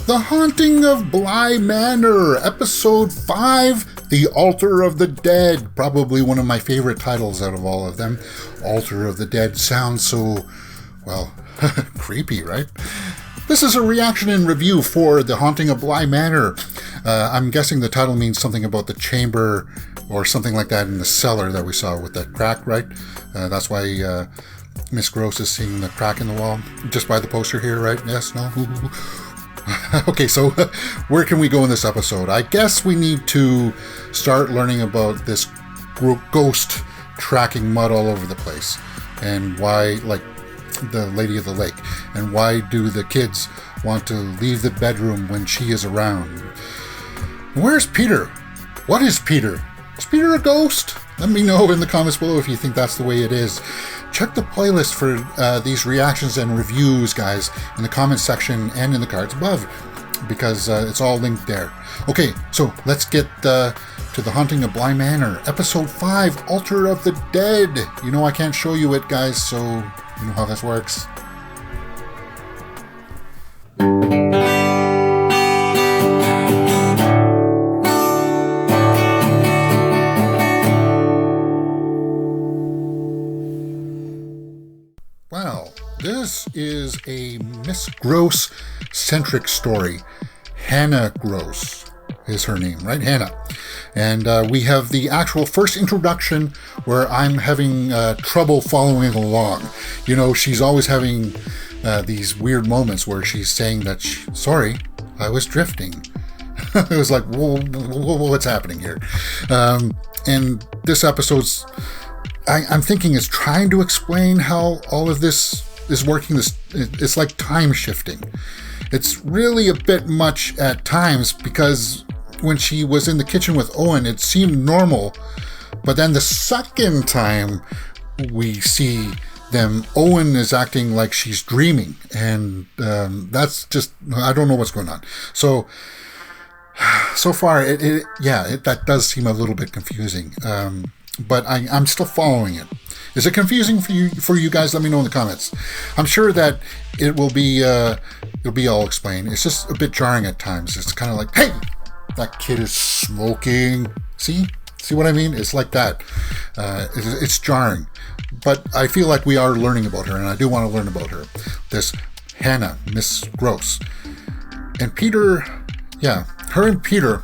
The Haunting of Bly Manor, Episode 5, The Altar of the Dead. Probably one of my favorite titles out of all of them. Altar of the Dead sounds so, well, creepy, right? This is a reaction and review for The Haunting of Bly Manor. I'm guessing the title means something about the chamber or something like that in the cellar that we saw with that crack, right? That's why Miss Gross is seeing the crack in the wall just by the poster here, right? Yes? No? Okay, so where can we go in this episode? I guess we need to start learning about this ghost tracking mud all over the place and why, like the Lady of the Lake, and why do the kids want to leave the bedroom when she is around? Where's Peter? What is Peter? Is Peter a ghost? Let me know in the comments below if you think that's the way it is. Check the playlist for these reactions and reviews, guys, in the comments section and in the cards above, because it's all linked there. Okay, so let's get to The Haunting of Bly Manor, Episode 5, Altar of the Dead. You know I can't show you it, guys, so you know how this works. This is a Miss Gross centric story. Hannah Gross is her name, right? Hannah. And we have the actual first introduction where I'm having trouble following along. You know, she's always having these weird moments where she's saying that, sorry, I was drifting. It was like, whoa, what's happening here? And this episode's, I'm thinking, is trying to explain how all of this is working. It's like time shifting. It's really a bit much at times, because when she was in the kitchen with Owen, it seemed normal, but then the second time we see them, Owen is acting like she's dreaming, and that's just, I don't know what's going on. So far, that does seem a little bit confusing, but I'm still following it. Is it confusing for you guys? Let me know in the comments. I'm sure that it'll be all explained. It's just a bit jarring at times. It's kind of like, hey, that kid is smoking. See what I mean? It's like that. It's jarring, but I feel like we are learning about her, and I do want to learn about her. This Hannah, Miss Gross, and Peter. Yeah, her and Peter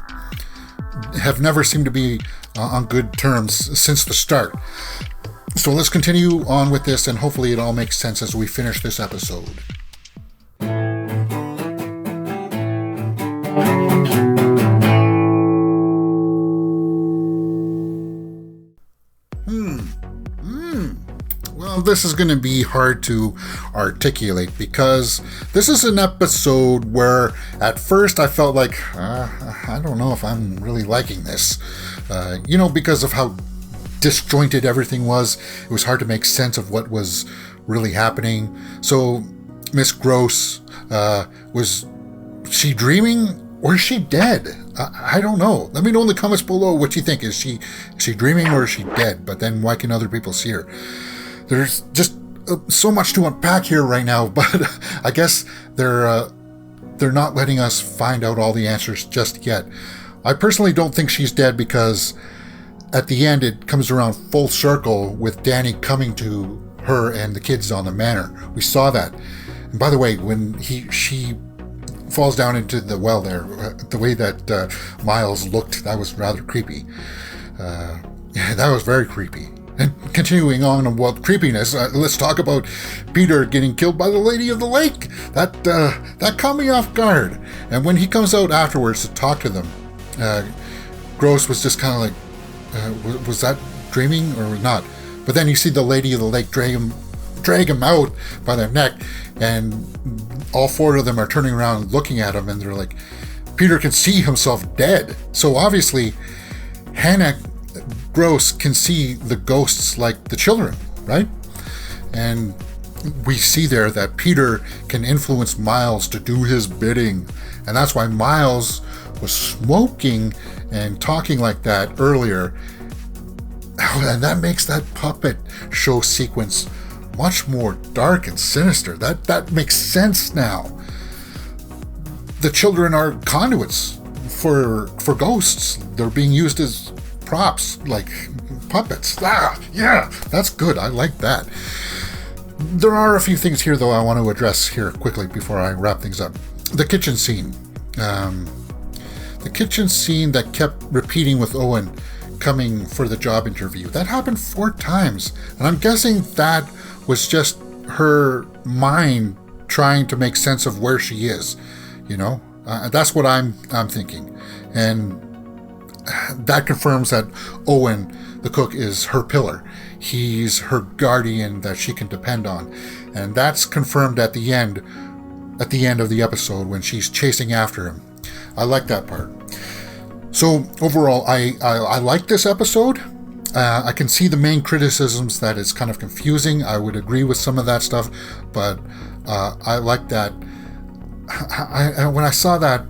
have never seemed to be on good terms since the start. So let's continue on with this, and hopefully it all makes sense as we finish this episode. Well, this is going to be hard to articulate, because this is an episode where at first I felt like, I don't know if I'm really liking this. Because of how disjointed everything was. It was hard to make sense of what was really happening. So Miss Gross, was she dreaming or is she dead? I don't know. Let me know in the comments below what you think. Is she dreaming or is she dead? But then why can other people see her? There's just so much to unpack here right now, but I guess they're not letting us find out all the answers just yet. I personally don't think she's dead, because at the end, it comes around full circle with Danny coming to her and the kids on the manor. We saw that. And by the way, when she falls down into the well there, the way that Miles looked, that was rather creepy. That was very creepy. And continuing on about creepiness, let's talk about Peter getting killed by the Lady of the Lake. That caught me off guard. And when he comes out afterwards to talk to them, Gross was just kind of like, was that dreaming or not? But then you see the Lady of the Lake drag him out by their neck, and all four of them are turning around looking at him, and they're like, Peter can see himself dead. So obviously Hannah Gross can see the ghosts like the children, right? And we see there that Peter can influence Miles to do his bidding, and that's why Miles was smoking and talking like that earlier. And that makes that puppet show sequence much more dark and sinister. That makes sense now. the children are conduits for ghosts. They're being used as props, like puppets. Yeah, that's good. I like that. There are a few things here, though, I want to address here quickly before I wrap things up. The kitchen scene. The kitchen scene that kept repeating with Owen coming for the job interview. That happened 4 times. And I'm guessing that was just her mind trying to make sense of where she is. That's what I'm thinking. And that confirms that Owen, the cook, is her pillar. He's her guardian that she can depend on. And that's confirmed at the end of the episode when she's chasing after him. I like that part. So overall, I like this episode. I can see the main criticisms that it's kind of confusing. I would agree with some of that stuff, but I like that. When I saw that,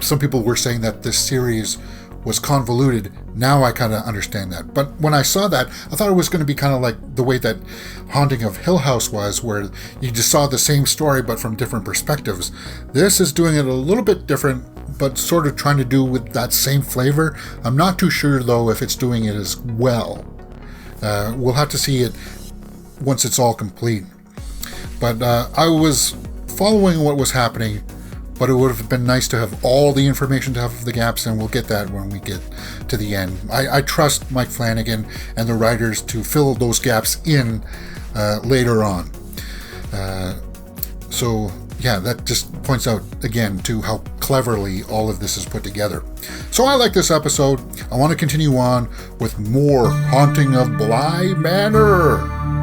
some people were saying that this series was convoluted. Now I kind of understand that. But when I saw that, I thought it was going to be kind of like the way that Haunting of Hill House was, where you just saw the same story but from different perspectives. This is doing it a little bit different, but sort of trying to do with that same flavor. I'm not too sure, though, if it's doing it as well. We'll have to see it once it's all complete. But I was following what was happening, but it would have been nice to have all the information to have the gaps, and we'll get that when we get to the end. I trust Mike Flanagan and the writers to fill those gaps in later on. So yeah, that just points out again to how cleverly all of this is put together. So I like this episode. I want to continue on with more Haunting of Bly Manor.